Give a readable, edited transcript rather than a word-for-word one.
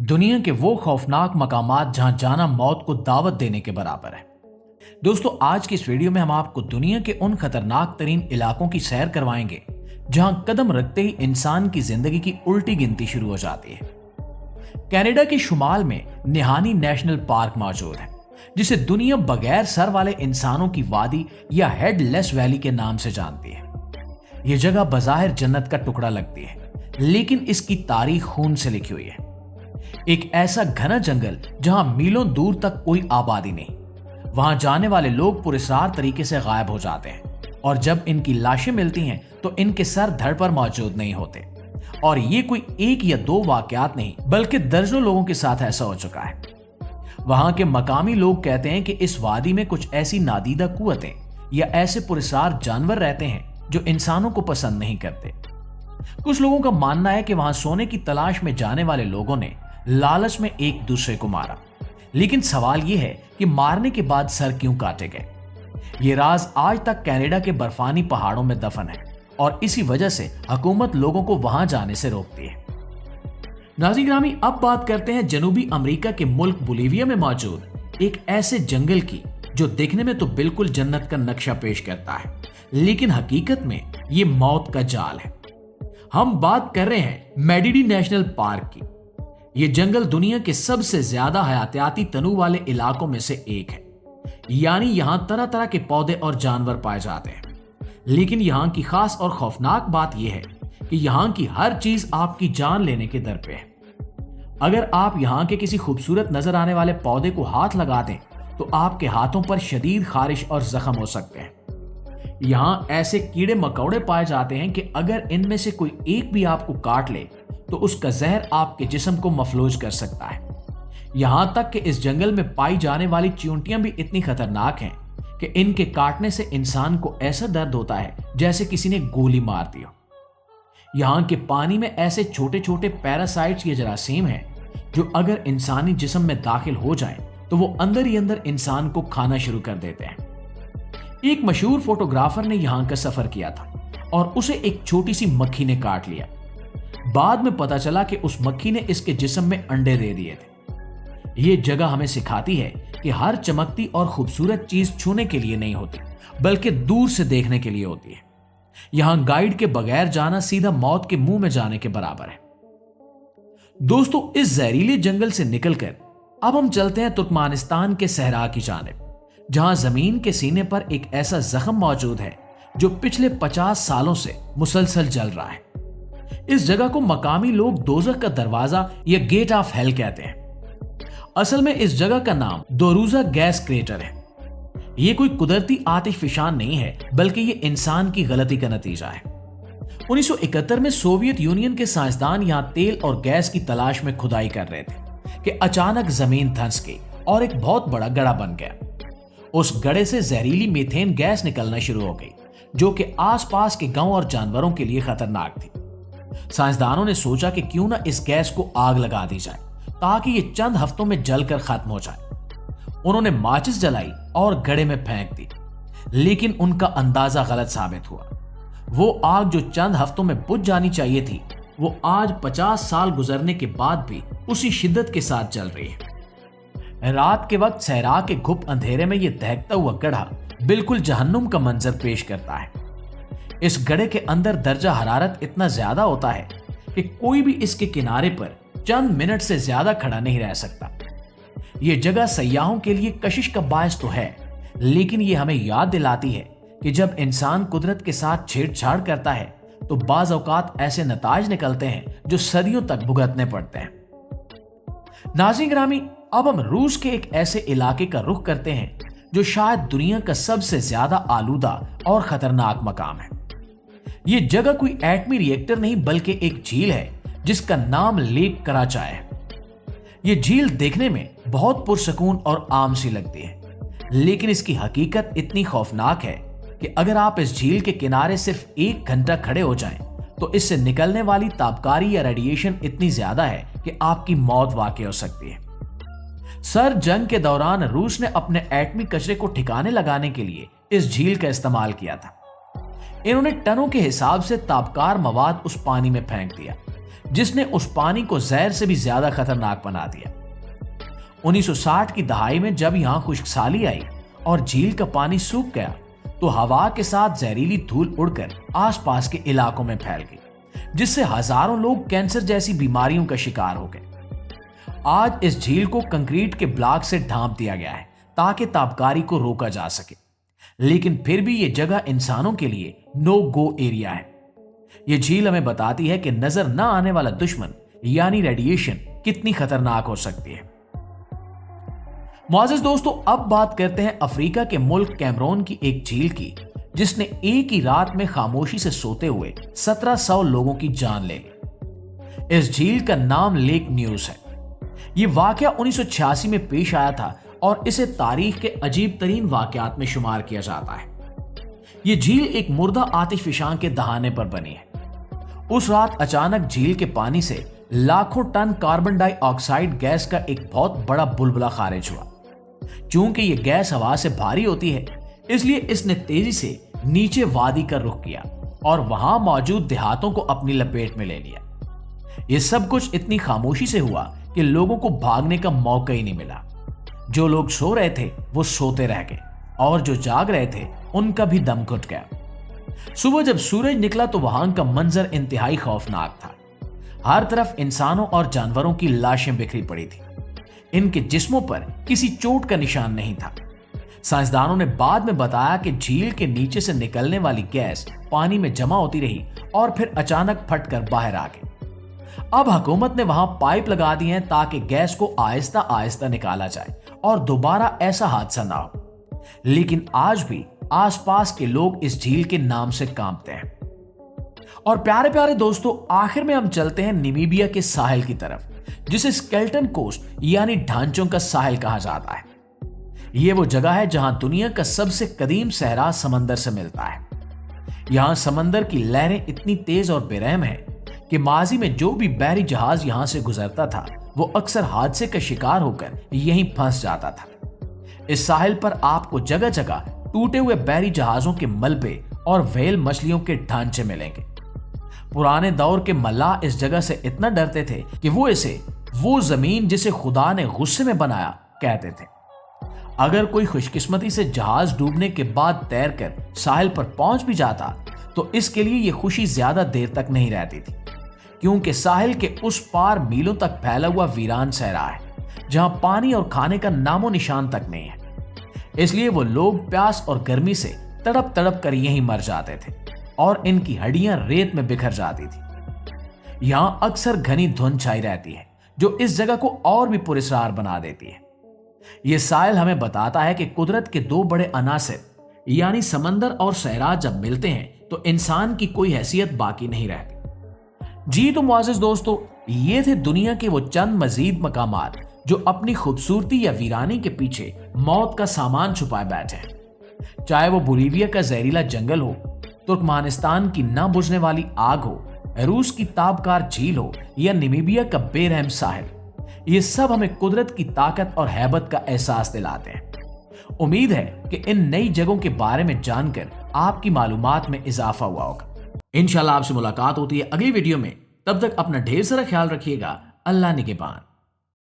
दुनिया के वो खौफनाक मकामात जहां जाना मौत को दावत देने के बराबर है। दोस्तों, आज की इस वीडियो में हम आपको दुनिया के उन खतरनाक तरीन इलाकों की सैर करवाएंगे जहां कदम रखते ही इंसान की जिंदगी की उल्टी गिनती शुरू हो जाती है। कनाडा के शुमाल में निहानी नेशनल पार्क मौजूद है, जिसे दुनिया बगैर सर वाले इंसानों की वादी या हेडलेस वैली के नाम से जानती है। यह जगह बज़ाहिर जन्नत का टुकड़ा लगती है, लेकिन इसकी तारीख खून से लिखी हुई है। एक ऐसा घना जंगल जहां मीलों दूर तक कोई आबादी नहीं, वहां जाने वाले लोग पुरस्कार तरीके से गायब हो जाते हैं और जब इनकी लाशें मिलती हैं तो इनके सर धड़ पर मौजूद नहीं होते। और ये कोई एक या दो वाकयात नहीं, बल्कि दर्जनों लोगों के साथ ऐसा हो चुका है। वहां के मकामी लोग कहते हैं कि इस वादी में कुछ ऐसी नादीदा कुव्वतें या ऐसे पुरस्कार जानवर रहते हैं जो इंसानों को पसंद नहीं करते। कुछ लोगों का मानना है कि वहां सोने की तलाश में जाने वाले लोगों ने लालच में एक दूसरे को मारा, लेकिन सवाल यह है कि मारने के बाद सर क्यों काटे गए। यह राज आज तक कनाडा के बर्फानी पहाड़ों में दफन है और इसी वजह से हुकूमत लोगों को वहां जाने से रोकती है। नाज़रीन ग्रामी, अब बात करते हैं जनूबी अमेरिका के मुल्क बोलिविया में मौजूद एक ऐसे जंगल की जो देखने में तो बिल्कुल जन्नत का नक्शा पेश करता है, लेकिन हकीकत में यह मौत का जाल है। हम बात कर रहे हैं मेडिडी नेशनल पार्क की। यह जंगल दुनिया के सबसे ज्यादा हयातियाती तनु वाले इलाकों में से एक है, यानी यहां तरह तरह के पौधे और जानवर पाए जाते हैं। लेकिन यहां की खास और खौफनाक बात यह है कि यहां की हर चीज आपकी जान लेने के दर पे है। अगर आप यहां के किसी खूबसूरत नजर आने वाले पौधे को हाथ लगा दें तो आपके हाथों पर शदीद खारिश और जख्म हो सकते हैं। यहां ऐसे कीड़े मकोड़े पाए जाते हैं कि अगर इनमें से कोई एक भी आपको काट ले तो उसका जहर आपके जिस्म को मफलूज कर सकता है। यहां तक कि इस जंगल में पाई जाने वाली चींटियां भी इतनी खतरनाक हैं कि इनके काटने से इंसान को ऐसा दर्द होता है जैसे किसी ने गोली मार दी हो। यहां के पानी में ऐसे छोटे छोटे पैरासाइट्स या जरासीम हैं जो अगर इंसानी जिस्म में दाखिल हो जाएं तो वो अंदर ही अंदर इंसान को खाना शुरू कर देते हैं। एक मशहूर फोटोग्राफर ने यहां का सफर किया था और उसे एक छोटी सी मक्खी ने काट लिया। बाद में पता चला कि उस मक्खी ने इसके जिस्म में अंडे दे दिए थे। यह जगह हमें सिखाती है कि हर चमकती और खूबसूरत चीज छूने के लिए नहीं होती, बल्कि दूर से देखने के लिए होती है। यहां गाइड के बगैर जाना सीधा मौत के मुंह में जाने के बराबर है। दोस्तों, इस जहरीले जंगल से निकलकर अब हम चलते हैं तुर्कमानिस्तान के सहरा की जानिब, जहां जमीन के सीने पर एक ऐसा जख्म मौजूद है जो पिछले 50 सालों से मुसलसल जल रहा है। इस जगह को मकामी लोग दोज़ख का दरवाजा या गेट ऑफ हेल कहते हैं। असल में इस जगह का नाम दोरूजा गैस क्रेटर है। यह कोई कुदरती आतिशफिशान नहीं है, बल्कि यह इंसान की गलती का नतीजा है। 1971 में सोवियत यूनियन के साइंसदान यहां तेल और गैस की तलाश में खुदाई कर रहे थे कि अचानक जमीन धंस गई और एक बहुत बड़ा गड्ढा बन गया। उस गड्ढे से जहरीली मीथेन गैस निकलना शुरू हो गई, जो कि आसपास के गांव और जानवरों के लिए खतरनाक थी। साइंसदानों ने सोचा कि क्यों ना इस गैस को आग लगा दी जाए ताकि ये चंद हफ्तों में जलकर खत्म हो जाए। उन्होंने माचिस जलाई और गड्ढे में फेंक दी, लेकिन उनका अंदाजा गलत साबित हुआ। वो आग जो चंद हफ्तों में बुझ जानी चाहिए थी, वो आज 50 साल गुजरने के बाद भी उसी शिद्दत के साथ जल रही है। रात के वक्त सहरा के घुप अंधेरे में यह दहकता हुआ गड्ढा बिल्कुल जहन्नुम का मंजर पेश करता है। इस गड्ढे के अंदर दर्जा हरारत इतना ज्यादा होता है कि कोई भी इसके किनारे पर चंद मिनट से ज्यादा खड़ा नहीं रह सकता। यह जगह सयाहों के लिए कशिश का बायस तो है, लेकिन यह हमें याद दिलाती है कि जब इंसान कुदरत के साथ छेड़छाड़ करता है तो बाज औकात ऐसे नताज निकलते हैं जो सदियों तक भुगतने पड़ते हैं। नाज़रीन ग्रामी, अब हम रूस के एक ऐसे इलाके का रुख करते हैं जो शायद दुनिया का सबसे ज्यादा आलूदा और खतरनाक मकाम है। यह जगह कोई एटमी रिएक्टर नहीं, बल्कि एक झील है जिसका नाम लेक कराचाय है। यह झील देखने में बहुत पुरसकून और आम सी लगती है, लेकिन इसकी हकीकत इतनी खौफनाक है कि अगर आप इस झील के किनारे सिर्फ 1 घंटा खड़े हो जाएं, तो इससे निकलने वाली तापकारी या रेडिएशन इतनी ज्यादा है कि आपकी मौत वाकई हो सकती है। सर जंग के दौरान रूस ने अपने एटमी कचरे को ठिकाने लगाने के लिए इस झील का इस्तेमाल किया था। इन्होंने टनों के हिसाब से तापकार मवाद उस पानी में फेंक दिया, जिसने उस पानी को जहर से भी ज्यादा खतरनाक बना दिया। 1960 की दहाई में जब यहां खुश्कसाली आई और झील का पानी सूख गया तो हवा के साथ जहरीली धूल उड़कर आसपास के इलाकों में फैल गई, जिससे हजारों लोग कैंसर जैसी बीमारियों का शिकार हो गए। आज इस झील को कंक्रीट के ब्लॉक से ढांप दिया गया है ताकि ताबकारी को रोका जा सके, लेकिन फिर भी यह जगह इंसानों के लिए नो गो एरिया है। यह झील हमें बताती है कि नजर न आने वाला दुश्मन यानी रेडिएशन कितनी खतरनाक हो सकती है। मुआज़िज़ दोस्तों, अब बात करते हैं अफ्रीका के मुल्क कैमरून की एक झील की, जिसने एक ही रात में खामोशी से सोते हुए 1700 लोगों की जान ले ली। इस झील का नाम लेक न्यूज है। यह वाकया 1986 में पेश आया था और इसे तारीख के अजीब तरीन वाकयात में शुमार किया जाता है। यह झील एक मुर्दा आतिशफशां के दहाने पर बनी है। उस रात अचानक झील के पानी से लाखों टन कार्बन डाइऑक्साइड गैस का एक बहुत बड़ा बुलबुला खारिज हुआ। चूंकि यह गैस हवा से भारी होती है, इसलिए इसने तेजी से नीचे वादी का रुख किया और वहां मौजूद देहातों को अपनी लपेट में ले लिया। यह सब कुछ इतनी खामोशी से हुआ कि लोगों को भागने का मौका ही नहीं मिला। जो लोग सो रहे थे वो सोते रह गए और जो जाग रहे थे उनका भी दम घुट गया। सुबह जब सूरज निकला तो वहां का मंजर इंतहाई खौफनाक था। हर तरफ इंसानों और जानवरों की लाशें बिखरी पड़ी थी। इनके जिस्मों पर किसी चोट का निशान नहीं था। साइंसदानों ने बाद में बताया कि झील के नीचे से निकलने वाली गैस पानी में जमा होती रही और फिर अचानक फटकर बाहर आ गई। अब हुकूमत ने वहां पाइप लगा दी हैं ताकि गैस को आहिस्ता आहिस्ता निकाला जाए और दोबारा ऐसा हादसा ना हो। लेकिन आज भी आसपास के लोग इस झील के नाम से कांपते हैं। और प्यारे प्यारे दोस्तों, आखिर में हम चलते हैं नामीबिया के साहिल की तरफ, जिसे स्केल्टन कोस्ट यानी ढांचों का साहिल कहा जाता है। यह वो जगह है जहां दुनिया का सबसे कदीम सहरा समंदर से मिलता है। यहां समंदर की लहरें इतनी तेज और बेरहम है कि माजी में जो भी बहरी जहाज यहां से गुजरता था वो अक्सर हादसे का शिकार होकर यहीं फंस जाता था। इस साहिल पर आपको जगह जगह टूटे हुए बहरी जहाजों के मलबे और व्हेल मछलियों के ढांचे मिलेंगे। पुराने दौर के मल्लाह इस जगह से इतना डरते थे कि वो इसे वो जमीन जिसे खुदा ने गुस्से में बनाया कहते थे। अगर कोई खुशकिस्मती से जहाज डूबने के बाद तैरकर साहिल पर पहुंच भी जाता तो इसके लिए यह खुशी ज्यादा देर तक नहीं रहती थी, क्योंकि साहिल के उस पार मीलों तक फैला हुआ वीरान सहरा है जहां पानी और खाने का नामो निशान तक नहीं है। इसलिए वो लोग प्यास और गर्मी से तड़प तड़प कर यहीं मर जाते थे और इनकी हड्डियां रेत में बिखर जाती थी। यहां अक्सर घनी धुंध छाई रहती है जो इस जगह को और भी पुरस्कार बना देती है। यह साहिल हमें बताता है कि कुदरत के दो बड़े अनासिर यानी समंदर और सहरा जब मिलते हैं तो इंसान की कोई हैसियत बाकी नहीं रहती। जी तो मुआज़िज़ दोस्तों, ये थे दुनिया के वो चंद मजीद मकामात जो अपनी खूबसूरती या वीरानी के पीछे मौत का सामान छुपाए बैठे हैं। चाहे वो बोलीविया का जहरीला जंगल हो, तुर्कमानिस्तान की ना बुझने वाली आग हो, रूस की ताबकार झील हो या नामीबिया का बेरहम साहिल, ये सब हमें कुदरत की ताकत और हैबत का एहसास दिलाते हैं। उम्मीद है कि इन नई जगहों के बारे में जानकर आपकी मालूमात में इजाफा हुआ होगा। इंशाल्लाह आपसे मुलाकात होती है अगली वीडियो में। तब तक अपना ढेर सारा ख्याल रखिएगा। अल्लाह निगहबान।